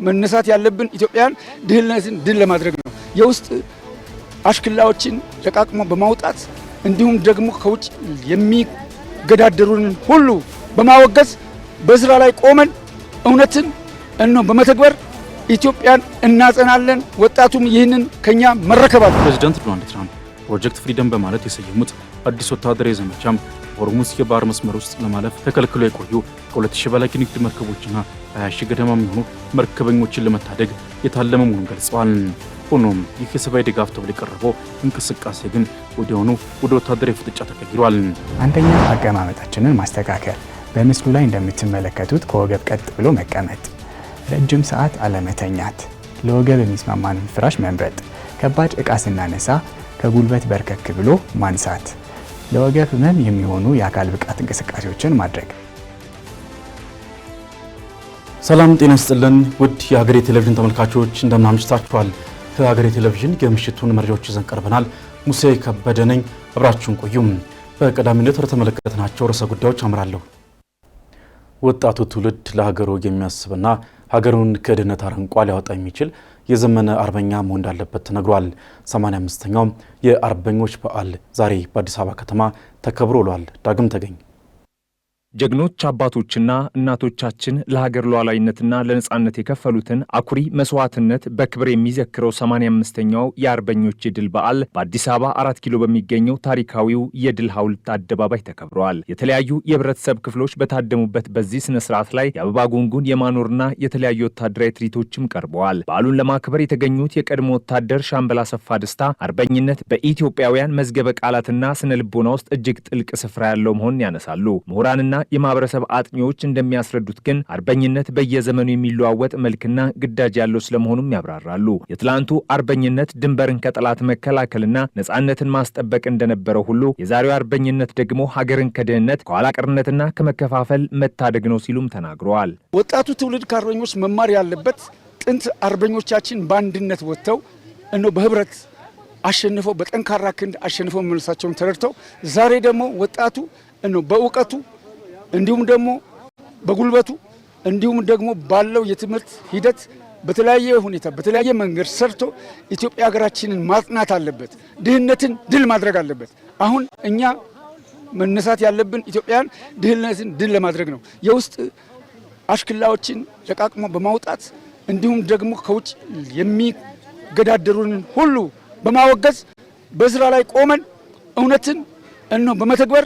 መነሳት ያለብን ኢትዮጵያን ድህነትን ድል ለማድረግ ነው። የውስጥ አሽክላዎችን ለቃቅሞ በማውጣት እንዲሁም ደግሞ ከውጭ የሚገዳደሩን ሁሉ በማወገዝ በስራ ላይ ቆመን እውነትን በመተግበር ኢትዮጵያን እናጸናለን። ወጣቱም ይህንን ከኛ መረከባል። ፕሬዝዳንት ዶናልድ ትራምፕ ፕሮጀክት ፍሪደም በማለት የሰየሙት አዲስ ወታደራዊ ዘመቻም ሆርሙዝ የባህር መስመር ውስጥ ለማለፍ ተከልክሎ የቆዩ ከ2000 በላይ የንግድ መርከቦችና 20,000 ገደማ የሚሆኑ መርከበኞችን ለመታደግ የታለመ መሆኑን ገልጸዋል። ሆኖም ይህ የሰብአዊ ድጋፍ ተብሎ የቀረበው እንቅስቃሴ ግን ወዲያውኑ ወደ ወታደራዊ ፍጥጫ ተቀይሯል። አንደኛ አቀማመጣችንን ማስተካከል፣ በምስሉ ላይ እንደምትመለከቱት ከወገብ ቀጥ ብሎ መቀመጥ፣ ረጅም ሰዓት አለመተኛት፣ ለወገብ የሚስማማንን ፍራሽ መምረጥ፣ ከባድ ዕቃ ስናነሳ ከጉልበት በርከክ ብሎ ማንሳት፣ ለወገብ ህመም የሚሆኑ የአካል ብቃት እንቅስቃሴዎችን ማድረግ። ሰላም ጤና ይስጥልን ውድ የሀገሬ ቴሌቪዥን ተመልካቾች እንደምን አምሽታችኋል። ከሀገሬ ቴሌቪዥን የምሽቱን መረጃዎች ይዘን ቀርበናል። ሙሴ ከበደ ነኝ፣ አብራችሁን ቆዩም። በቀዳሚነት ወደ ተመለከትናቸው ርዕሰ ጉዳዮች አምራለሁ። ወጣቱ ትውልድ ለሀገሩ የሚያስብና ሀገሩን ከድህነት አረንቋ ሊያወጣ የሚችል የዘመነ አርበኛ መሆን እንዳለበት ተነግሯል። 85ኛው የአርበኞች በዓል ዛሬ በአዲስ አበባ ከተማ ተከብሮ ውሏል። ዳግም ተገኝ ጀግኖች አባቶችና እናቶቻችን ለሀገር ሉዓላዊነትና ለነጻነት የከፈሉትን አኩሪ መስዋዕትነት በክብር የሚዘክረው 85ኛው የአርበኞች የድል በዓል በአዲስ አበባ 4 ኪሎ በሚገኘው ታሪካዊው የድል ሐውልት አደባባይ ተከብሯል። የተለያዩ የህብረተሰብ ክፍሎች በታደሙበት በዚህ ስነ ስርዓት ላይ የአበባ ጉንጉን የማኖርና የተለያዩ ወታደራዊ ትርኢቶችም ቀርበዋል። በዓሉን ለማክበር የተገኙት የቀድሞ ወታደር ሻምበል አሰፋ ደስታ አርበኝነት በኢትዮጵያውያን መዝገበ ቃላትና ስነ ልቦና ውስጥ እጅግ ጥልቅ ስፍራ ያለው መሆኑን ያነሳሉ። ምሁራንና የማህበረሰብ አጥኚዎች እንደሚያስረዱት ግን አርበኝነት በየዘመኑ የሚለዋወጥ መልክና ግዳጅ ያለው ስለመሆኑም ያብራራሉ። የትላንቱ አርበኝነት ድንበርን ከጠላት መከላከልና ነጻነትን ማስጠበቅ እንደነበረው ሁሉ የዛሬው አርበኝነት ደግሞ ሀገርን ከድህነት ከኋላ ቀርነትና ከመከፋፈል መታደግ ነው ሲሉም ተናግረዋል። ወጣቱ ትውልድ ከአርበኞች መማር ያለበት ጥንት አርበኞቻችን በአንድነት ወጥተው በህብረት አሸንፈው በጠንካራ ክንድ አሸንፈው መመለሳቸውን ተረድተው ዛሬ ደግሞ ወጣቱ በእውቀቱ እንዲሁም ደግሞ በጉልበቱ እንዲሁም ደግሞ ባለው የትምህርት ሂደት በተለያየ ሁኔታ በተለያየ መንገድ ሰርቶ ኢትዮጵያ ሀገራችንን ማጽናት አለበት። ድህነትን ድል ማድረግ አለበት። አሁን እኛ መነሳት ያለብን ኢትዮጵያን ድህነትን ድል ለማድረግ ነው። የውስጥ አሽክላዎችን ለቃቅሞ በማውጣት እንዲሁም ደግሞ ከውጭ የሚገዳደሩን ሁሉ በማወገዝ በስራ ላይ ቆመን እውነትን በመተግበር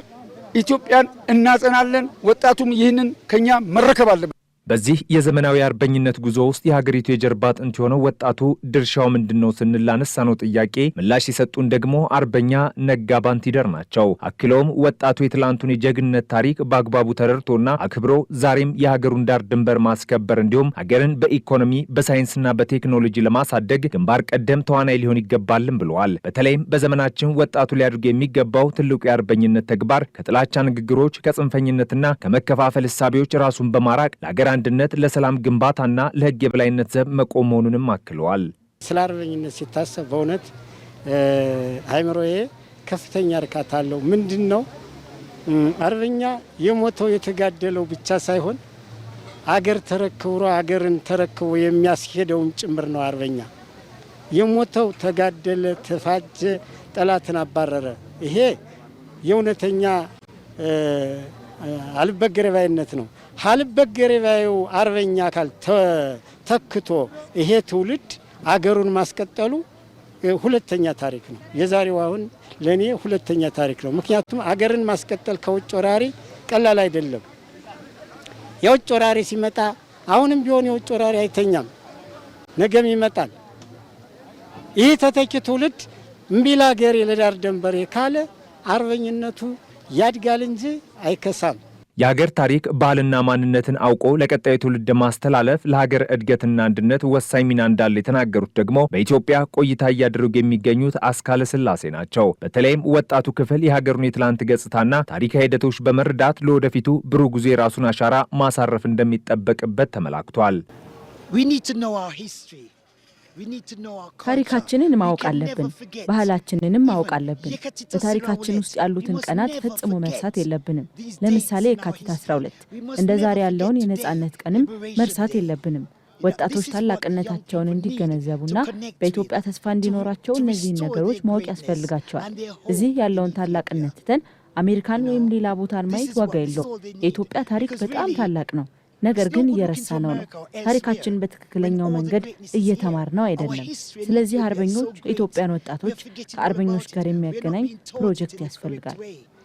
ኢትዮጵያን እናጸናለን። ወጣቱም ይህንን ከኛ መረከብ አለበት። በዚህ የዘመናዊ አርበኝነት ጉዞ ውስጥ የሀገሪቱ የጀርባ አጥንት የሆነው ወጣቱ ድርሻው ምንድነው ስንል ላነሳነው ጥያቄ ምላሽ የሰጡን ደግሞ አርበኛ ነጋ ባንቲደር ናቸው። አክለውም ወጣቱ የትላንቱን የጀግንነት ታሪክ በአግባቡ ተረድቶና አክብሮ ዛሬም የሀገሩን ዳር ድንበር ማስከበር እንዲሁም ሀገርን በኢኮኖሚ በሳይንስና በቴክኖሎጂ ለማሳደግ ግንባር ቀደም ተዋናይ ሊሆን ይገባልም ብለዋል። በተለይም በዘመናችን ወጣቱ ሊያደርግ የሚገባው ትልቁ የአርበኝነት ተግባር ከጥላቻ ንግግሮች፣ ከጽንፈኝነትና ከመከፋፈል እሳቤዎች ራሱን በማራቅ ለሀገር አንድነት ለሰላም ግንባታና ለሕግ የበላይነት ዘብ መቆም መሆኑንም አክለዋል። ስለ አርበኝነት ሲታሰብ በእውነት አይምሮዬ ከፍተኛ እርካታ አለው። ምንድነው አርበኛ የሞተው የተጋደለው ብቻ ሳይሆን አገር ተረክብሮ አገርን ተረክቦ የሚያስሄደውም ጭምር ነው። አርበኛ የሞተው ተጋደለ፣ ተፋጀ፣ ጠላትን አባረረ። ይሄ የእውነተኛ አልበገሬ ባይነት ነው። አልበገሬ ባዩ አርበኛ አካል ተክቶ ይሄ ትውልድ አገሩን ማስቀጠሉ ሁለተኛ ታሪክ ነው። የዛሬው አሁን ለኔ ሁለተኛ ታሪክ ነው። ምክንያቱም አገርን ማስቀጠል ከውጭ ወራሪ ቀላል አይደለም። የውጭ ወራሪ ሲመጣ አሁንም ቢሆን የውጭ ወራሪ አይተኛም፣ ነገም ይመጣል። ይህ ተተኪ ትውልድ እምቢ ለአገሬ ለዳር ደንበሬ ካለ አርበኝነቱ ያድጋል እንጂ አይከሳም። የሀገር ታሪክ ባህልና ማንነትን አውቆ ለቀጣዩ ትውልድ ማስተላለፍ ለሀገር እድገትና አንድነት ወሳኝ ሚና እንዳለ የተናገሩት ደግሞ በኢትዮጵያ ቆይታ እያደረጉ የሚገኙት አስካለ ስላሴ ናቸው። በተለይም ወጣቱ ክፍል የሀገሩን የትላንት ገጽታና ታሪካዊ ሂደቶች በመረዳት ለወደፊቱ ብሩህ ጉዞ የራሱን አሻራ ማሳረፍ እንደሚጠበቅበት ተመላክቷል። ታሪካችንን ማወቅ አለብን። ባህላችንንም ማወቅ አለብን። በታሪካችን ውስጥ ያሉትን ቀናት ፈጽሞ መርሳት የለብንም። ለምሳሌ የካቲት 12 እንደ ዛሬ ያለውን የነጻነት ቀንም መርሳት የለብንም። ወጣቶች ታላቅነታቸውን እንዲገነዘቡና በኢትዮጵያ ተስፋ እንዲኖራቸው እነዚህን ነገሮች ማወቅ ያስፈልጋቸዋል። እዚህ ያለውን ታላቅነት ትተን አሜሪካን ወይም ሌላ ቦታን ማየት ዋጋ የለውም። የኢትዮጵያ ታሪክ በጣም ታላቅ ነው። ነገር ግን እየረሳነው ነው። ታሪካችን በትክክለኛው መንገድ እየተማርነው አይደለም። ስለዚህ አርበኞች የኢትዮጵያን ወጣቶች ከአርበኞች ጋር የሚያገናኝ ፕሮጀክት ያስፈልጋል።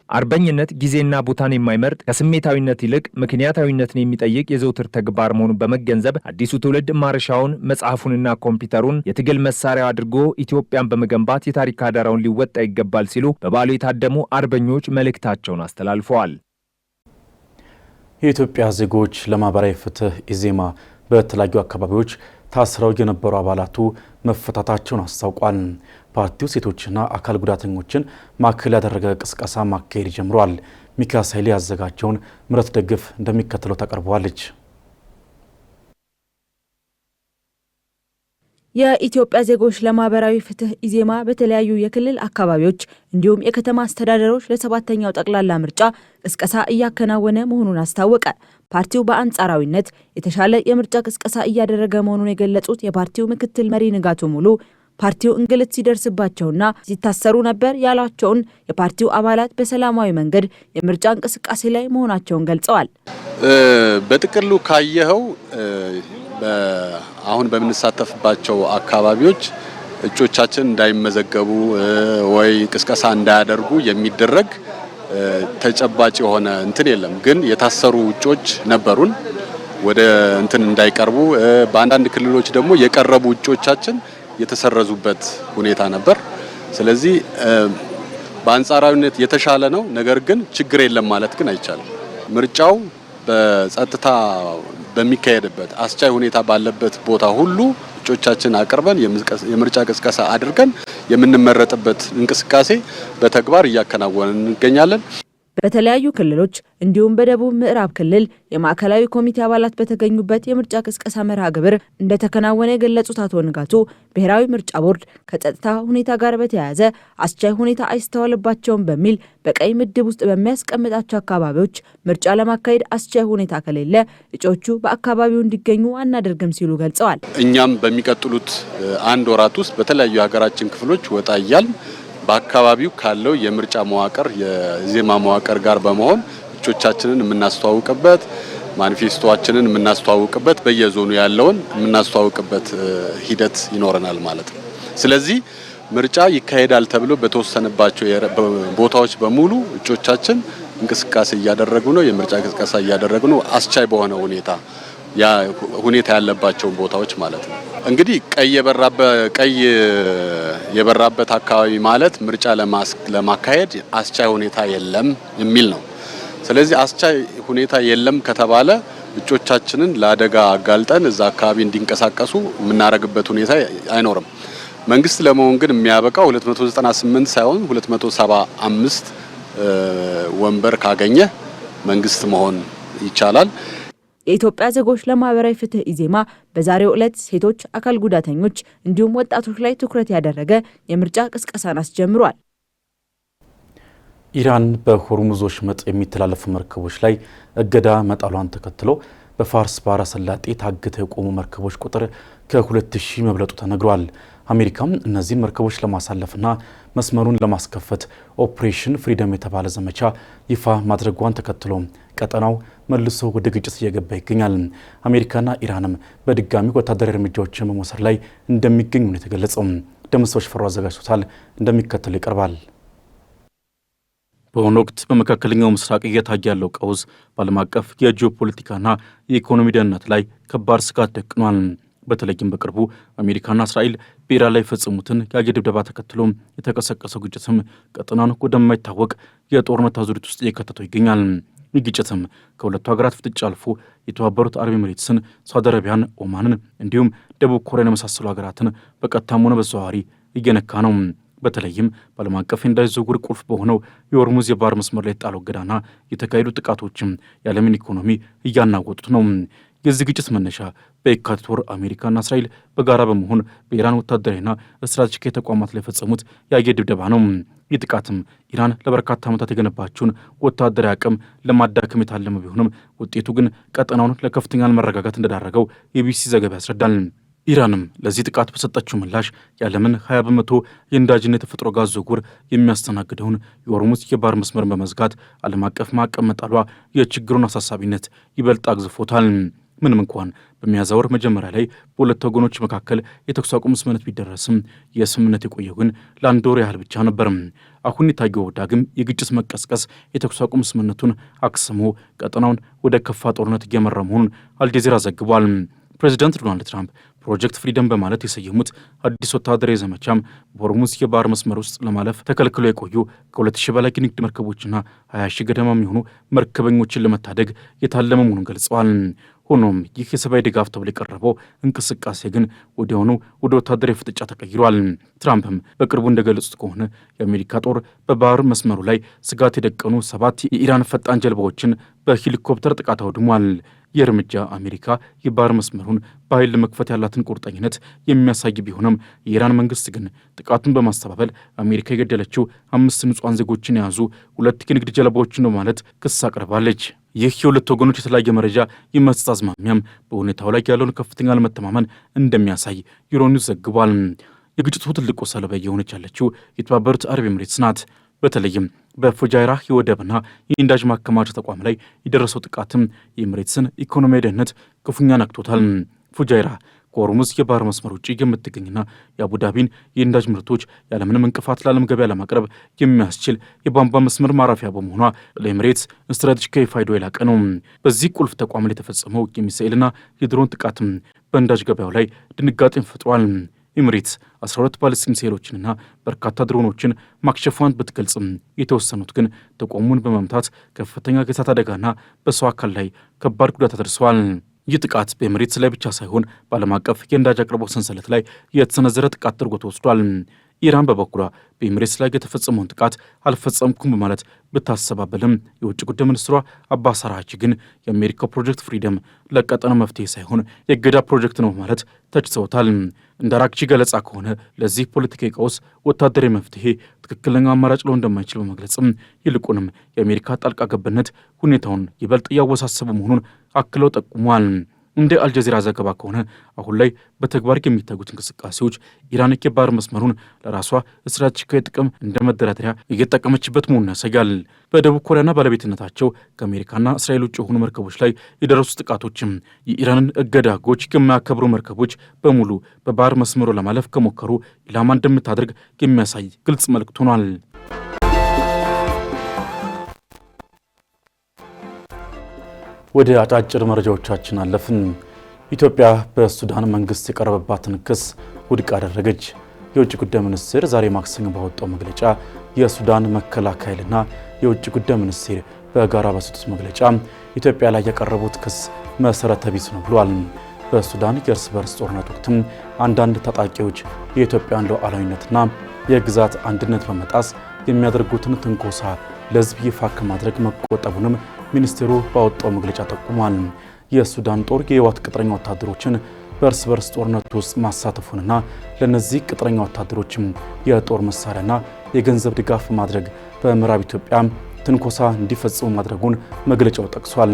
አርበኝነት ጊዜና ቦታን የማይመርጥ ከስሜታዊነት ይልቅ ምክንያታዊነትን የሚጠይቅ የዘውትር ተግባር መሆኑን በመገንዘብ አዲሱ ትውልድ ማረሻውን መጽሐፉንና ኮምፒውተሩን የትግል መሳሪያ አድርጎ ኢትዮጵያን በመገንባት የታሪክ አደራውን ሊወጣ ይገባል ሲሉ በበዓሉ የታደሙ አርበኞች መልእክታቸውን አስተላልፈዋል። የኢትዮጵያ ዜጎች ለማህበራዊ ፍትህ ኢዜማ በተለያዩ አካባቢዎች ታስረው የነበሩ አባላቱ መፈታታቸውን አስታውቋል። ፓርቲው ሴቶችና አካል ጉዳተኞችን ማዕከል ያደረገ ቅስቀሳ ማካሄድ ጀምሯል። ሚካኤል ኃይሌ ያዘጋጀውን ምረት ደግፍ እንደሚከተለው ታቀርበዋለች። የኢትዮጵያ ዜጎች ለማህበራዊ ፍትህ ኢዜማ በተለያዩ የክልል አካባቢዎች እንዲሁም የከተማ አስተዳደሮች ለሰባተኛው ጠቅላላ ምርጫ ቅስቀሳ እያከናወነ መሆኑን አስታወቀ። ፓርቲው በአንጻራዊነት የተሻለ የምርጫ ቅስቀሳ እያደረገ መሆኑን የገለጹት የፓርቲው ምክትል መሪ ንጋቱ ሙሉ ፓርቲው እንግልት ሲደርስባቸውና ሲታሰሩ ነበር ያሏቸውን የፓርቲው አባላት በሰላማዊ መንገድ የምርጫ እንቅስቃሴ ላይ መሆናቸውን ገልጸዋል። በጥቅሉ ካየኸው አሁን በምንሳተፍባቸው አካባቢዎች እጮቻችን እንዳይመዘገቡ ወይ ቅስቀሳ እንዳያደርጉ የሚደረግ ተጨባጭ የሆነ እንትን የለም። ግን የታሰሩ እጮች ነበሩን ወደ እንትን እንዳይቀርቡ፣ በአንዳንድ ክልሎች ደግሞ የቀረቡ እጮቻችን የተሰረዙበት ሁኔታ ነበር። ስለዚህ በአንጻራዊነት የተሻለ ነው። ነገር ግን ችግር የለም ማለት ግን አይቻልም። ምርጫው በጸጥታ በሚካሄድበት አስቻይ ሁኔታ ባለበት ቦታ ሁሉ እጮቻችን አቅርበን የምርጫ ቅስቀሳ አድርገን የምንመረጥበት እንቅስቃሴ በተግባር እያከናወንን እንገኛለን። በተለያዩ ክልሎች እንዲሁም በደቡብ ምዕራብ ክልል የማዕከላዊ ኮሚቴ አባላት በተገኙበት የምርጫ ቅስቀሳ መርሃ ግብር እንደተከናወነ የገለጹት አቶ ንጋቱ ብሔራዊ ምርጫ ቦርድ ከጸጥታ ሁኔታ ጋር በተያያዘ አስቻይ ሁኔታ አይስተዋልባቸውም በሚል በቀይ ምድብ ውስጥ በሚያስቀምጣቸው አካባቢዎች ምርጫ ለማካሄድ አስቻይ ሁኔታ ከሌለ እጩዎቹ በአካባቢው እንዲገኙ አናደርግም ሲሉ ገልጸዋል። እኛም በሚቀጥሉት አንድ ወራት ውስጥ በተለያዩ የሀገራችን ክፍሎች ወጣ እያል በአካባቢው ካለው የምርጫ መዋቅር የኢዜማ መዋቅር ጋር በመሆን እጮቻችንን የምናስተዋውቅበት ማኒፌስቶአችንን የምናስተዋውቅበት በየዞኑ ያለውን የምናስተዋውቅበት ሂደት ይኖረናል ማለት ነው። ስለዚህ ምርጫ ይካሄዳል ተብሎ በተወሰነባቸው ቦታዎች በሙሉ እጮቻችን እንቅስቃሴ እያደረጉ ነው። የምርጫ ቅስቀሳ እያደረጉ ነው። አስቻይ በሆነ ሁኔታ ያለባቸውን ቦታዎች ማለት ነው። እንግዲህ ቀይ የበራበት አካባቢ ማለት ምርጫ ለማካሄድ አስቻይ ሁኔታ የለም የሚል ነው። ስለዚህ አስቻይ ሁኔታ የለም ከተባለ እጮቻችንን ለአደጋ አጋልጠን እዛ አካባቢ እንዲንቀሳቀሱ የምናደርግበት ሁኔታ አይኖርም። መንግስት ለመሆን ግን የሚያበቃው 298 ሳይሆን 275 ወንበር ካገኘ መንግስት መሆን ይቻላል። የኢትዮጵያ ዜጎች ለማህበራዊ ፍትህ ኢዜማ በዛሬው ዕለት ሴቶች፣ አካል ጉዳተኞች እንዲሁም ወጣቶች ላይ ትኩረት ያደረገ የምርጫ ቅስቀሳን አስጀምሯል። ኢራን በሆርሙዝ ወሽመጥ የሚተላለፉ መርከቦች ላይ እገዳ መጣሏን ተከትሎ በፋርስ ባህረ ሰላጤ ታግተው የቆሙ መርከቦች ቁጥር ከ2000 መብለጡ ተነግሯል። አሜሪካም እነዚህን መርከቦች ለማሳለፍና መስመሩን ለማስከፈት ኦፕሬሽን ፍሪደም የተባለ ዘመቻ ይፋ ማድረጓን ተከትሎ ቀጠናው መልሶ ወደ ግጭት እየገባ ይገኛል። አሜሪካና ኢራንም በድጋሚ ወታደራዊ እርምጃዎችን በመውሰድ ላይ እንደሚገኙ ነው የተገለጸው። ደምሰው ሽፈራው አዘጋጅቶታል፣ እንደሚከተለው ይቀርባል። በአሁኑ ወቅት በመካከለኛው ምስራቅ እየታየ ያለው ቀውስ በዓለም አቀፍ የጂኦፖለቲካና የኢኮኖሚ ደህንነት ላይ ከባድ ስጋት ደቅኗል። በተለይም በቅርቡ አሜሪካና እስራኤል በኢራን ላይ የፈጸሙትን የአየር ድብደባ ተከትሎ የተቀሰቀሰው ግጭትም ቀጠናውን ወደማይታወቅ የጦርነት አዙሪት ውስጥ እየከተተው ይገኛል። ይህ ግጭትም ከሁለቱ ሀገራት ፍጥጫ አልፎ የተባበሩት አረብ ኤሚሬትስን፣ ሳውዲ አረቢያን፣ ኦማንን እንዲሁም ደቡብ ኮሪያን የመሳሰሉ ሀገራትን በቀጥታም ሆነ በተዘዋዋሪ እየነካ ነው። በተለይም በዓለም አቀፍ የነዳጅ ዝውውር ቁልፍ በሆነው የሆርሙዝ የባህር መስመር ላይ የተጣለው እገዳና የተካሄዱ ጥቃቶችም የዓለምን ኢኮኖሚ እያናወጡት ነው። የዚህ ግጭት መነሻ በየካቲት ወር አሜሪካና እስራኤል በጋራ በመሆን በኢራን ወታደራዊና ስትራቴጂካዊ ተቋማት ላይ የፈጸሙት የአየር ድብደባ ነው። ይህ ጥቃትም ኢራን ለበርካታ ዓመታት የገነባቸውን ወታደራዊ አቅም ለማዳከም የታለመ ቢሆንም ውጤቱ ግን ቀጠናውን ለከፍተኛ አለመረጋጋት እንደዳረገው የቢቢሲ ዘገባ ያስረዳል። ኢራንም ለዚህ ጥቃት በሰጠችው ምላሽ የዓለምን 20 በመቶ የነዳጅና የተፈጥሮ ጋዝ ዝውውር የሚያስተናግደውን የሆርሙዝ የባህር መስመር በመዝጋት ዓለም አቀፍ ማዕቀብ መጣሏ የችግሩን አሳሳቢነት ይበልጥ አግዝፎታል። ምንም እንኳን በሚያዝያ ወር መጀመሪያ ላይ በሁለት ወገኖች መካከል የተኩስ አቁም ስምምነት ቢደረስም የስምምነት የቆየው ግን ለአንድ ወር ያህል ብቻ ነበር። አሁን የታየው ዳግም የግጭት መቀስቀስ የተኩስ አቁም ስምምነቱን አክስሞ ቀጠናውን ወደ ከፋ ጦርነት እየመራ መሆኑን አልጀዚራ ዘግቧል። ፕሬዚዳንት ዶናልድ ትራምፕ ፕሮጀክት ፍሪደም በማለት የሰየሙት አዲስ ወታደራዊ ዘመቻም በሆርሙዝ የባህር መስመር ውስጥ ለማለፍ ተከልክሎ የቆዩ ከ2000 በላይ የንግድ መርከቦችና 20,000 ገደማ የሚሆኑ መርከበኞችን ለመታደግ የታለመ መሆኑን ገልጸዋል። ሆኖም ይህ የሰብአዊ ድጋፍ ተብሎ የቀረበው እንቅስቃሴ ግን ወዲያውኑ ወደ ወታደራዊ ፍጥጫ ተቀይሯል። ትራምፕም በቅርቡ እንደገለጹት ከሆነ የአሜሪካ ጦር በባህር መስመሩ ላይ ስጋት የደቀኑ 7 የኢራን ፈጣን ጀልባዎችን በሄሊኮፕተር ጥቃት አውድሟል። ይህ እርምጃ አሜሪካ የባህር መስመሩን በኃይል ለመክፈት ያላትን ቁርጠኝነት የሚያሳይ ቢሆንም የኢራን መንግስት ግን ጥቃቱን በማስተባበል አሜሪካ የገደለችው 5 ንጹሐን ዜጎችን የያዙ 2 የንግድ ጀልባዎችን ነው ማለት ክስ አቅርባለች። ይህ የሁለት ወገኖች የተለያየ መረጃ የመስጠት አዝማሚያም በሁኔታው ላይ ያለውን ከፍተኛ አለመተማመን እንደሚያሳይ ዩሮኒውስ ዘግቧል። የግጭቱ ትልቁ ሰለባ የሆነች ያለችው የተባበሩት አረብ ኤምሬትስ ናት። በተለይም በፉጃይራ የወደብና የነዳጅ ማከማቻ ተቋም ላይ የደረሰው ጥቃትም የኤምሬትስን ኢኮኖሚያዊ ደህንነት ክፉኛ ነክቶታል። ፉጃይራ ከሆርሙዝ የባህር መስመር ውጭ የምትገኝና የአቡዳቢን የነዳጅ ምርቶች ያለምንም እንቅፋት ለዓለም ገበያ ለማቅረብ የሚያስችል የቧንቧ መስመር ማረፊያ በመሆኗ ለኤምሬትስ ስትራቴጂካዊ ፋይዳው የላቀ ነው። በዚህ ቁልፍ ተቋም ላይ የተፈጸመው የሚሳኤልና የድሮን ጥቃትም በነዳጅ ገበያው ላይ ድንጋጤን ፈጥሯል። ኤምሬትስ 12 ባሊስቲክ ሚሳኤሎችንና በርካታ ድሮኖችን ማክሸፏን ብትገልጽም የተወሰኑት ግን ተቋሙን በመምታት ከፍተኛ የእሳት አደጋና በሰው አካል ላይ ከባድ ጉዳት አድርሰዋል። ይህ ጥቃት በኤምሬትስ ላይ ብቻ ሳይሆን በዓለም አቀፍ የነዳጅ አቅርቦት ሰንሰለት ላይ የተሰነዘረ ጥቃት ተደርጎ ተወስዷል። ኢራን በበኩሏ በኤምሬትስ ላይ የተፈጸመውን ጥቃት አልፈጸምኩም በማለት ብታሰባበልም የውጭ ጉዳይ ሚኒስትሯ አባስ አራግቺ ግን የአሜሪካው ፕሮጀክት ፍሪደም ለቀጠናው መፍትሄ ሳይሆን የእገዳ ፕሮጀክት ነው በማለት ተችተውታል። እንደ አራግቺ ገለጻ ከሆነ ለዚህ ፖለቲካዊ ቀውስ ወታደራዊ መፍትሄ ትክክለኛው አማራጭ ሊሆን እንደማይችል በመግለጽም ይልቁንም የአሜሪካ ጣልቃ ገብነት ሁኔታውን ይበልጥ እያወሳሰበ መሆኑን አክለው ጠቁሟል። እንደ አልጀዚራ ዘገባ ከሆነ አሁን ላይ በተግባር የሚታዩት እንቅስቃሴዎች ኢራን የባህር መስመሩን ለራሷ ስትራቴጂካዊ ጥቅም እንደ መደራደሪያ እየተጠቀመችበት መሆኑን ያሳያል። በደቡብ ኮሪያና ባለቤትነታቸው ከአሜሪካና እስራኤል ውጭ የሆኑ መርከቦች ላይ የደረሱ ጥቃቶችም የኢራንን እገዳ ሕጎች የማያከብሩ መርከቦች በሙሉ በባህር መስመሩ ለማለፍ ከሞከሩ ኢላማ እንደምታደርግ የሚያሳይ ግልጽ መልእክት ሆኗል። ወደ አጫጭር መረጃዎቻችን አለፍን። ኢትዮጵያ በሱዳን መንግስት የቀረበባትን ክስ ውድቅ አደረገች። የውጭ ጉዳይ ሚኒስቴር ዛሬ ማክሰኞ ባወጣው መግለጫ የሱዳን መከላከያ ኃይልና የውጭ ጉዳይ ሚኒስቴር በጋራ በሰጡት መግለጫ ኢትዮጵያ ላይ ያቀረቡት ክስ መሰረተ ቢስ ነው ብሏል። በሱዳን የእርስ በርስ ጦርነት ወቅትም አንዳንድ ታጣቂዎች የኢትዮጵያን ሉዓላዊነትና የግዛት አንድነት በመጣስ የሚያደርጉትን ትንኮሳ ለሕዝብ ይፋ ከማድረግ መቆጠቡንም ሚኒስቴሩ ባወጣው መግለጫ ጠቁሟል። የሱዳን ጦር የህወሓት ቅጥረኛ ወታደሮችን በእርስ በርስ ጦርነት ውስጥ ማሳተፉንና ለነዚህ ቅጥረኛ ወታደሮችም የጦር መሳሪያና የገንዘብ ድጋፍ ማድረግ በምዕራብ ኢትዮጵያ ትንኮሳ እንዲፈጽሙ ማድረጉን መግለጫው ጠቅሷል።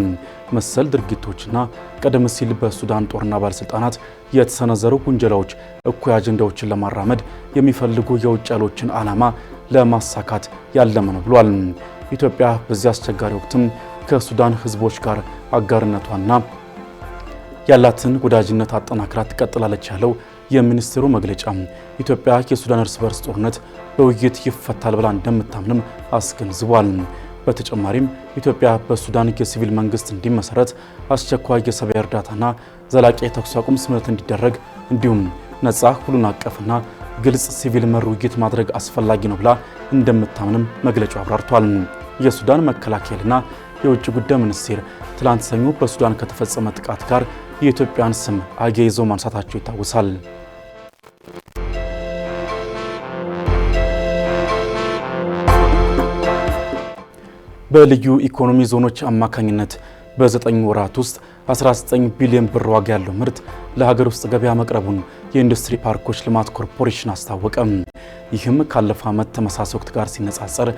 መሰል ድርጊቶችና ቀደም ሲል በሱዳን ጦርና ባለስልጣናት የተሰነዘሩ ውንጀላዎች እኩይ አጀንዳዎችን ለማራመድ የሚፈልጉ የውጭ ኃይሎችን ዓላማ ለማሳካት ያለመ ነው ብሏል። ኢትዮጵያ በዚህ አስቸጋሪ ወቅትም ከሱዳን ህዝቦች ጋር አጋርነቷና ያላትን ወዳጅነት አጠናክራ ትቀጥላለች ያለው የሚኒስትሩ መግለጫ ኢትዮጵያ የሱዳን እርስ በርስ ጦርነት በውይይት ይፈታል ብላ እንደምታምንም አስገንዝቧል። በተጨማሪም ኢትዮጵያ በሱዳን የሲቪል መንግስት እንዲመሰረት አስቸኳይ የሰብአዊ እርዳታና ዘላቂ የተኩስ አቁም ስምምነት እንዲደረግ እንዲሁም ነፃ ሁሉን አቀፍና ግልጽ ሲቪል መር ውይይት ማድረግ አስፈላጊ ነው ብላ እንደምታምንም መግለጫው አብራርቷል። የሱዳን መከላከያና የውጭ ጉዳይ ሚኒስቴር ትላንት ሰኞ በሱዳን ከተፈጸመ ጥቃት ጋር የኢትዮጵያን ስም አያይዘው ማንሳታቸው ይታወሳል። በልዩ ኢኮኖሚ ዞኖች አማካኝነት በ9 ወራት ውስጥ 19 ቢሊዮን ብር ዋጋ ያለው ምርት ለሀገር ውስጥ ገበያ መቅረቡን የኢንዱስትሪ ፓርኮች ልማት ኮርፖሬሽን አስታወቀ። ይህም ካለፈው ዓመት ተመሳሳይ ወቅት ጋር ሲነጻጸር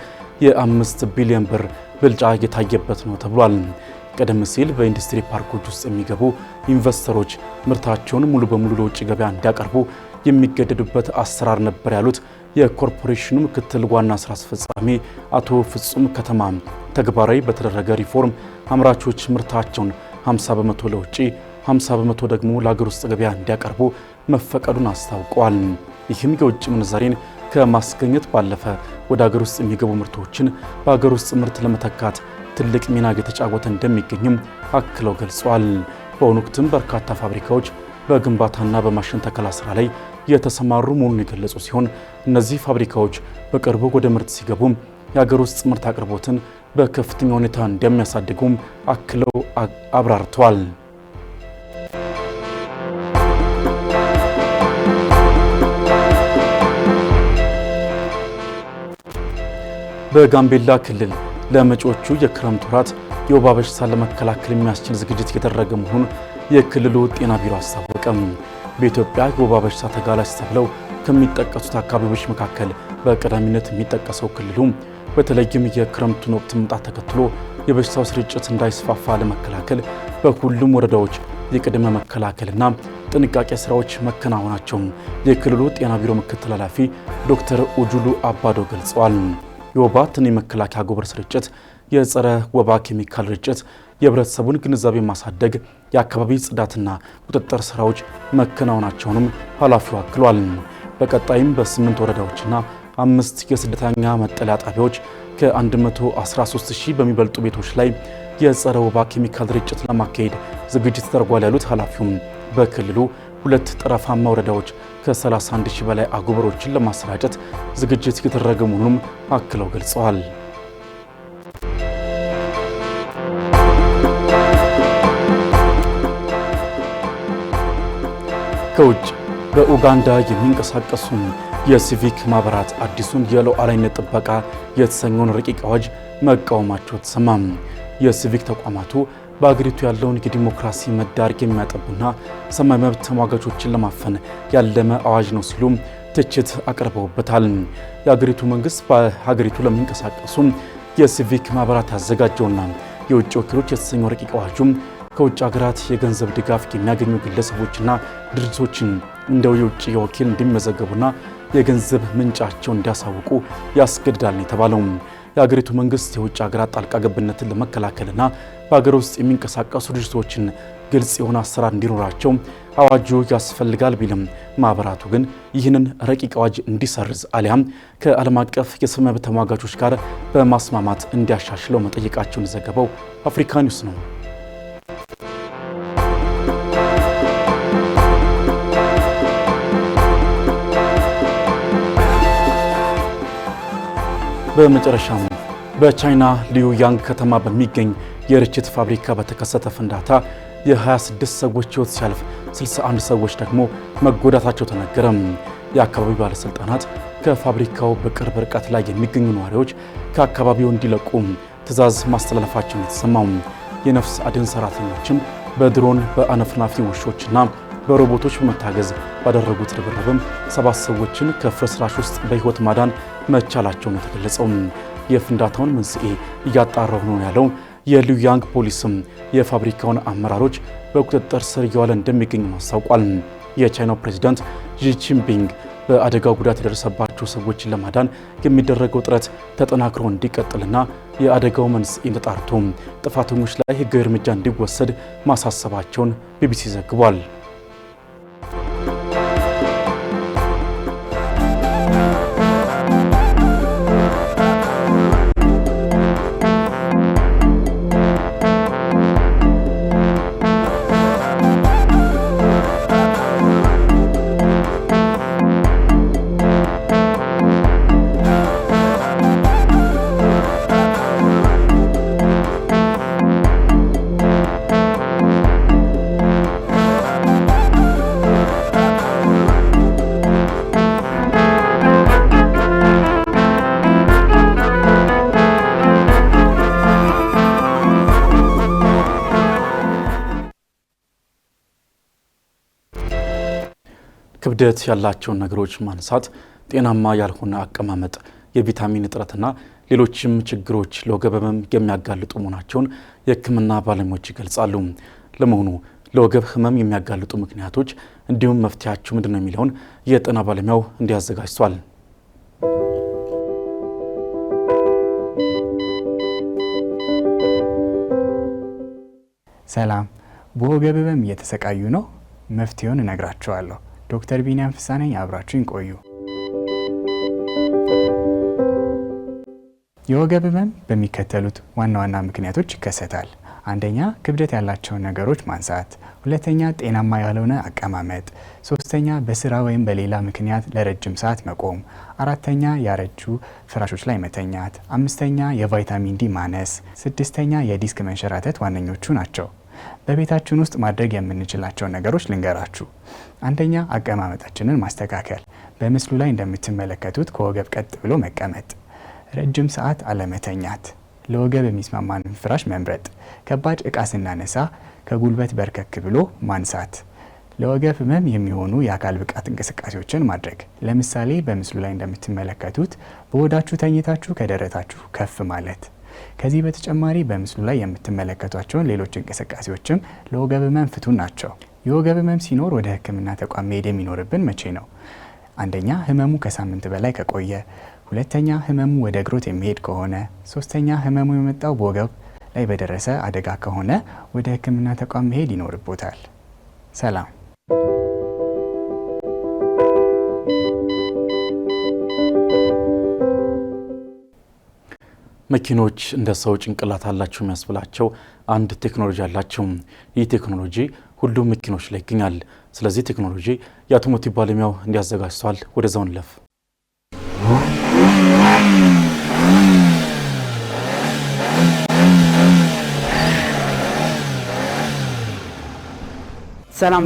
የ5 ቢሊዮን ብር ብልጫ የታየበት ነው ተብሏል። ቀደም ሲል በኢንዱስትሪ ፓርኮች ውስጥ የሚገቡ ኢንቨስተሮች ምርታቸውን ሙሉ በሙሉ ለውጭ ገበያ እንዲያቀርቡ የሚገደዱበት አሰራር ነበር ያሉት የኮርፖሬሽኑ ምክትል ዋና ስራ አስፈጻሚ አቶ ፍጹም ከተማ ተግባራዊ በተደረገ ሪፎርም አምራቾች ምርታቸውን 50 በመቶ ለውጭ 50 በመቶ ደግሞ ለሀገር ውስጥ ገበያ እንዲያቀርቡ መፈቀዱን አስታውቀዋል። ይህም የውጭ ምንዛሬን ከማስገኘት ባለፈ ወደ ሀገር ውስጥ የሚገቡ ምርቶችን በሀገር ውስጥ ምርት ለመተካት ትልቅ ሚና እየተጫወተ እንደሚገኝም አክለው ገልጸዋል። በአሁኑ ወቅትም በርካታ ፋብሪካዎች በግንባታና በማሽን ተከላ ስራ ላይ የተሰማሩ መሆኑን የገለጹ ሲሆን እነዚህ ፋብሪካዎች በቅርቡ ወደ ምርት ሲገቡ የሀገር ውስጥ ምርት አቅርቦትን በከፍተኛ ሁኔታ እንደሚያሳድጉም አክለው አብራርተዋል። በጋምቤላ ክልል ለመጪዎቹ የክረምት ወራት የወባ በሽታ ለመከላከል የሚያስችል ዝግጅት የተደረገ መሆኑን የክልሉ ጤና ቢሮ አስታወቀም። በኢትዮጵያ የወባ በሽታ ተጋላጭ ተብለው ከሚጠቀሱት አካባቢዎች መካከል በቀዳሚነት የሚጠቀሰው ክልሉ በተለይም የክረምቱን ወቅት መምጣት ተከትሎ የበሽታው ስርጭት እንዳይስፋፋ ለመከላከል በሁሉም ወረዳዎች የቅድመ መከላከልና ጥንቃቄ ስራዎች መከናወናቸው የክልሉ ጤና ቢሮ ምክትል ኃላፊ ዶክተር ኡጁሉ አባዶ ገልጸዋል። የወባ ትንኝ መከላከያ አጎበር ስርጭት፣ የጸረ ወባ ኬሚካል ርጭት፣ የህብረተሰቡን ግንዛቤ ማሳደግ፣ የአካባቢ ጽዳትና ቁጥጥር ስራዎች መከናወናቸውንም ኃላፊው አክሏል። በቀጣይም በ8 ወረዳዎችና 5 የስደተኛ መጠለያ ጣቢያዎች ከ113000 በሚበልጡ ቤቶች ላይ የጸረ ወባ ኬሚካል ርጭት ለማካሄድ ዝግጅት ተደርጓል ያሉት ኃላፊውም በክልሉ 2 ጠረፋማ ወረዳዎች ከ31000 በላይ አጎበሮችን ለማሰራጨት ዝግጅት የተደረገ መሆኑንም አክለው ገልጸዋል። ከውጭ በኡጋንዳ የሚንቀሳቀሱ የሲቪክ ማህበራት አዲሱን የሉዓላዊነት ጥበቃ የተሰኘውን ረቂቅ አዋጅ መቃወማቸው ተሰማ። የሲቪክ ተቋማቱ በአገሪቱ ያለውን የዲሞክራሲ ምህዳር የሚያጠብና ሰማይ መብት ተሟጋቾችን ለማፈን ያለመ አዋጅ ነው ሲሉ ትችት አቅርበውበታል። የአገሪቱ መንግስት በሀገሪቱ ለሚንቀሳቀሱ የሲቪክ ማህበራት ያዘጋጀውና የውጭ ወኪሎች የተሰኘው ረቂቅ አዋጁ ከውጭ ሀገራት የገንዘብ ድጋፍ የሚያገኙ ግለሰቦችና ድርጅቶችን እንደ የውጭ ወኪል እንዲመዘገቡና የገንዘብ ምንጫቸውን እንዲያሳውቁ ያስገድዳል ነው የተባለው። የሀገሪቱ መንግስት የውጭ ሀገራት ጣልቃ ገብነትን ለመከላከልና በሀገር ውስጥ የሚንቀሳቀሱ ድርጅቶችን ግልጽ የሆነ አሰራር እንዲኖራቸው አዋጁ ያስፈልጋል ቢልም ማህበራቱ ግን ይህንን ረቂቅ አዋጅ እንዲሰርዝ አሊያም ከዓለም አቀፍ የሰብአዊ መብት ተሟጋቾች ጋር በማስማማት እንዲያሻሽለው መጠየቃቸውን የዘገበው አፍሪካ ኒውስ ነው። በመጨረሻም በቻይና ሊዩያንግ ከተማ በሚገኝ የርችት ፋብሪካ በተከሰተ ፍንዳታ የ26 ሰዎች ሕይወት ሲያልፍ 61 ሰዎች ደግሞ መጎዳታቸው ተነገረ። የአካባቢው ባለስልጣናት ከፋብሪካው በቅርብ ርቀት ላይ የሚገኙ ነዋሪዎች ከአካባቢው እንዲለቁ ትዕዛዝ ማስተላለፋቸውን የተሰማው የነፍስ አድን ሰራተኞችም በድሮን በአነፍናፊ ውሾችና በሮቦቶች በመታገዝ ባደረጉት ርብርብም 7 ሰዎችን ከፍርስራሽ ውስጥ በሕይወት ማዳን መቻላቸውን የተገለጸው የፍንዳታውን መንስኤ እያጣራው ነው ያለው የሊዩያንግ ፖሊስም የፋብሪካውን አመራሮች በቁጥጥር ስር እያዋለ እንደሚገኝ አስታውቋል። የቻይናው ፕሬዝዳንት ዢ ጂንፒንግ በአደጋው ጉዳት የደረሰባቸው ሰዎችን ለማዳን የሚደረገው ጥረት ተጠናክሮ እንዲቀጥልና የአደጋው መንስኤ ተጣርቶ ጥፋተኞች ላይ ሕጋዊ እርምጃ እንዲወሰድ ማሳሰባቸውን ቢቢሲ ዘግቧል። ክብደት ያላቸውን ነገሮች ማንሳት፣ ጤናማ ያልሆነ አቀማመጥ፣ የቪታሚን እጥረትና ሌሎችም ችግሮች ለወገብ ህመም የሚያጋልጡ መሆናቸውን የሕክምና ባለሙያዎች ይገልጻሉ። ለመሆኑ ለወገብ ህመም የሚያጋልጡ ምክንያቶች እንዲሁም መፍትሄያቸው ምንድን ነው የሚለውን የጤና ባለሙያው እንዲያዘጋጅቷል። ሰላም፣ በወገብ ህመም እየተሰቃዩ ነው? መፍትሄውን እነግራችኋለሁ። ዶክተር ቢኒያም ፍስሐ ነኝ። አብራችሁን ቆዩ። የወገብ ህመም በሚከተሉት ዋና ዋና ምክንያቶች ይከሰታል። አንደኛ፣ ክብደት ያላቸውን ነገሮች ማንሳት፣ ሁለተኛ፣ ጤናማ ያልሆነ አቀማመጥ፣ ሶስተኛ፣ በስራ ወይም በሌላ ምክንያት ለረጅም ሰዓት መቆም፣ አራተኛ፣ ያረጁ ፍራሾች ላይ መተኛት፣ አምስተኛ፣ የቫይታሚን ዲ ማነስ፣ ስድስተኛ፣ የዲስክ መንሸራተት ዋነኞቹ ናቸው። በቤታችን ውስጥ ማድረግ የምንችላቸውን ነገሮች ልንገራችሁ። አንደኛ፣ አቀማመጣችንን ማስተካከል። በምስሉ ላይ እንደምትመለከቱት ከወገብ ቀጥ ብሎ መቀመጥ፣ ረጅም ሰዓት አለመተኛት፣ ለወገብ የሚስማማንን ፍራሽ መምረጥ፣ ከባድ እቃ ስናነሳ ከጉልበት በርከክ ብሎ ማንሳት፣ ለወገብ ህመም የሚሆኑ የአካል ብቃት እንቅስቃሴዎችን ማድረግ። ለምሳሌ በምስሉ ላይ እንደምትመለከቱት በሆዳችሁ ተኝታችሁ ከደረታችሁ ከፍ ማለት። ከዚህ በተጨማሪ በምስሉ ላይ የምትመለከቷቸውን ሌሎች እንቅስቃሴዎችም ለወገብ ህመም ፍቱን ናቸው። የወገብ ህመም ሲኖር ወደ ሕክምና ተቋም መሄድ የሚኖርብን መቼ ነው? አንደኛ፣ ህመሙ ከሳምንት በላይ ከቆየ፣ ሁለተኛ፣ ህመሙ ወደ እግሮት የሚሄድ ከሆነ፣ ሶስተኛ፣ ህመሙ የመጣው በወገብ ላይ በደረሰ አደጋ ከሆነ ወደ ሕክምና ተቋም መሄድ ይኖርቦታል። ሰላም። መኪኖች እንደ ሰው ጭንቅላት አላቸው የሚያስብላቸው አንድ ቴክኖሎጂ አላቸው። ይህ ቴክኖሎጂ ሁሉም መኪኖች ላይ ይገኛል። ስለዚህ ቴክኖሎጂ የአውቶሞቲቭ ባለሙያው እንዲያዘጋጅቷል። ወደዛው እንለፍ።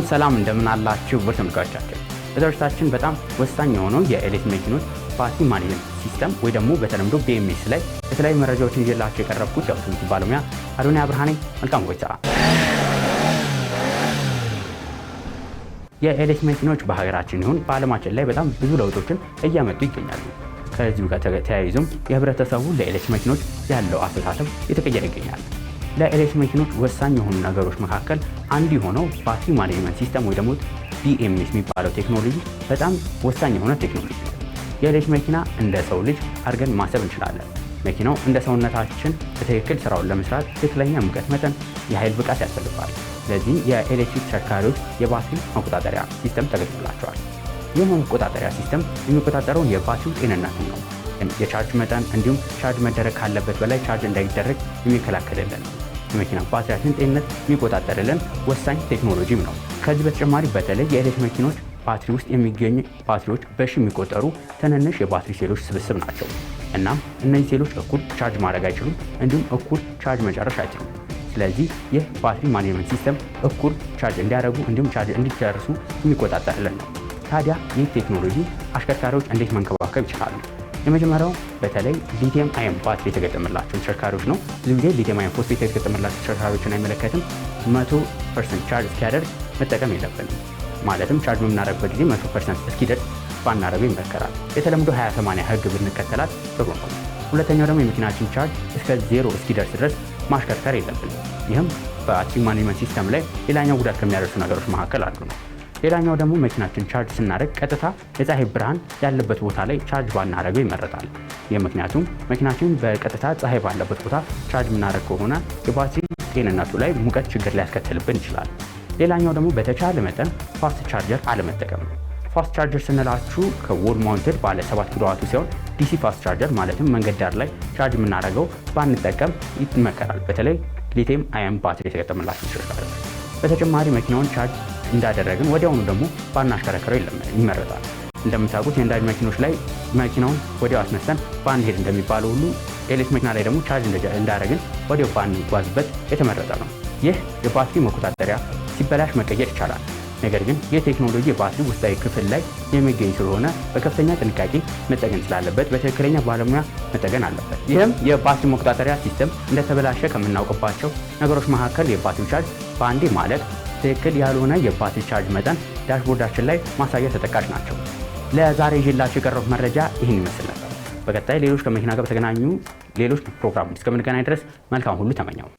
ሰላም እንደምን አላችሁ ውድ ተመልካቾቻችን። በትምህርታችን በጣም ወሳኝ የሆነው የኤሌክትሪክ መኪኖች ባትሪ ማኔጅመንት ሲስተም ወይ ደግሞ በተለምዶ BMS ላይ የተለያዩ መረጃዎችን ይዤላችሁ የቀረብኩት የአውቶሞቲቭ ባለሙያ አዶንያ ብርሃኔ። መልካም ቆይታ። የኤሌክትሪክ መኪኖች በሀገራችን ይሁን በዓለማችን ላይ በጣም ብዙ ለውጦችን እያመጡ ይገኛሉ። ከዚሁ ጋር ተያይዞም የህብረተሰቡ ለኤሌክትሪክ መኪኖች ያለው አስተሳሰብ የተቀየረ ይገኛል። ለኤሌክትሪክ መኪኖች ወሳኝ የሆኑ ነገሮች መካከል አንዱ የሆነው ባትሪ ማኔጅመንት ሲስተም ወይ ደግሞ BMS የሚባለው ቴክኖሎጂ በጣም ወሳኝ የሆነ ቴክኖሎጂ ነው። የኤሌክትሪክ መኪና እንደ ሰው ልጅ አድርገን ማሰብ እንችላለን። መኪናው እንደ ሰውነታችን በትክክል ስራውን ለመስራት ትክክለኛ ሙቀት መጠን፣ የኃይል ብቃት ያስፈልጋል። ስለዚህ የኤሌክትሪክ ተሽከርካሪዎች የባትሪ መቆጣጠሪያ ሲስተም ተገጥሞላቸዋል። ይህ መቆጣጠሪያ ሲስተም የሚቆጣጠረውን የባትሪው ጤንነትን ነው። የቻርጅ መጠን እንዲሁም ቻርጅ መደረግ ካለበት በላይ ቻርጅ እንዳይደረግ የሚከላከልልን ነው። የመኪና ባትሪያችን ጤንነት የሚቆጣጠርልን ወሳኝ ቴክኖሎጂም ነው። ከዚህ በተጨማሪ በተለይ የኤሌክትሪክ መኪኖች ባትሪ ውስጥ የሚገኙ ባትሪዎች በሺ የሚቆጠሩ ትንንሽ የባትሪ ሴሎች ስብስብ ናቸው። እናም እነዚህ ሴሎች እኩል ቻርጅ ማድረግ አይችሉም፣ እንዲሁም እኩል ቻርጅ መጨረስ አይችሉም። ስለዚህ ይህ ባትሪ ማኔጅመንት ሲስተም እኩል ቻርጅ እንዲያደርጉ እንዲሁም ቻርጅ እንዲጨርሱ የሚቆጣጠርልን ነው። ታዲያ ይህ ቴክኖሎጂ አሽከርካሪዎች እንዴት መንከባከብ ይችላሉ? የመጀመሪያው በተለይ ሊቲየም አየን ባትሪ የተገጠመላቸው ተሽከርካሪዎች ነው። ብዙ ጊዜ ሊቲየም አየን ፎስፌት የተገጠመላቸው ተሽከርካሪዎችን አይመለከትም። 100% ቻርጅ እስኪያደርግ መጠቀም የለብንም። ማለትም ቻርጅ በምናደርግበት ጊዜ 100% እስኪደርስ ባናደርገው ይመከራል። የተለምዶ 20/80 ህግ ብንከተላት ጥሩ ነው። ሁለተኛው ደግሞ የመኪናችን ቻርጅ እስከ 0 እስኪደርስ ድረስ ማሽከርከር የለብንም። ይህም በባትሪ ማኔጅመንት ሲስተም ላይ ሌላኛው ጉዳት ከሚያደርሱ ነገሮች መካከል አንዱ ነው። ሌላኛው ደግሞ መኪናችን ቻርጅ ስናደርግ ቀጥታ የፀሐይ ብርሃን ያለበት ቦታ ላይ ቻርጅ ባናደርገው ይመረጣል። ይህ ምክንያቱም መኪናችን በቀጥታ ፀሐይ ባለበት ቦታ ቻርጅ የምናደርግ ከሆነ የባትሪ ጤንነቱ ላይ ሙቀት ችግር ሊያስከትልብን ይችላል። ሌላኛው ደግሞ በተቻለ መጠን ፋስት ቻርጀር አለመጠቀም ነው። ፋስት ቻርጀር ስንላችሁ ከዎል ማውንትድ ባለ 7 ኪሎዋቱ ሲሆን ዲሲ ፋስት ቻርጀር ማለትም መንገድ ዳር ላይ ቻርጅ የምናደርገው ባንጠቀም ይመከራል። በተለይ ሊቲየም አየን ባትሪ የተገጠመላቸው ተሽከርካሪዎች። በተጨማሪ መኪናውን ቻርጅ እንዳደረግን ወዲያውኑ ደግሞ ባናሽከረክረው ይመረጣል። እንደምታውቁት የነዳጅ መኪኖች ላይ መኪናውን ወዲያው አስነስተን ባንሄድ እንደሚባለው ሁሉ ኤሌክትሪክ መኪና ላይ ደግሞ ቻርጅ እንዳደረግን ወዲያው ባንጓዝበት የተመረጠ ነው። ይህ የባትሪ መቆጣጠሪያ ሲበላሽ መቀየር ይቻላል። ነገር ግን የቴክኖሎጂ የባትሪ ውስጣዊ ክፍል ላይ የሚገኝ ስለሆነ በከፍተኛ ጥንቃቄ መጠገን ስላለበት በትክክለኛ ባለሙያ መጠገን አለበት። ይህም የባትሪ መቆጣጠሪያ ሲስተም እንደተበላሸ ከምናውቅባቸው ነገሮች መካከል የባትሪ ቻርጅ በአንዴ ማለቅ፣ ትክክል ያልሆነ የባትሪ ቻርጅ መጠን ዳሽቦርዳችን ላይ ማሳያ ተጠቃሽ ናቸው። ለዛሬ ይዤላችሁ የቀረቡት መረጃ ይህን ይመስል ነበር። በቀጣይ ሌሎች ከመኪና ጋር በተገናኙ ሌሎች ፕሮግራሞች እስከምንገናኝ ድረስ መልካም ሁሉ ተመኘው።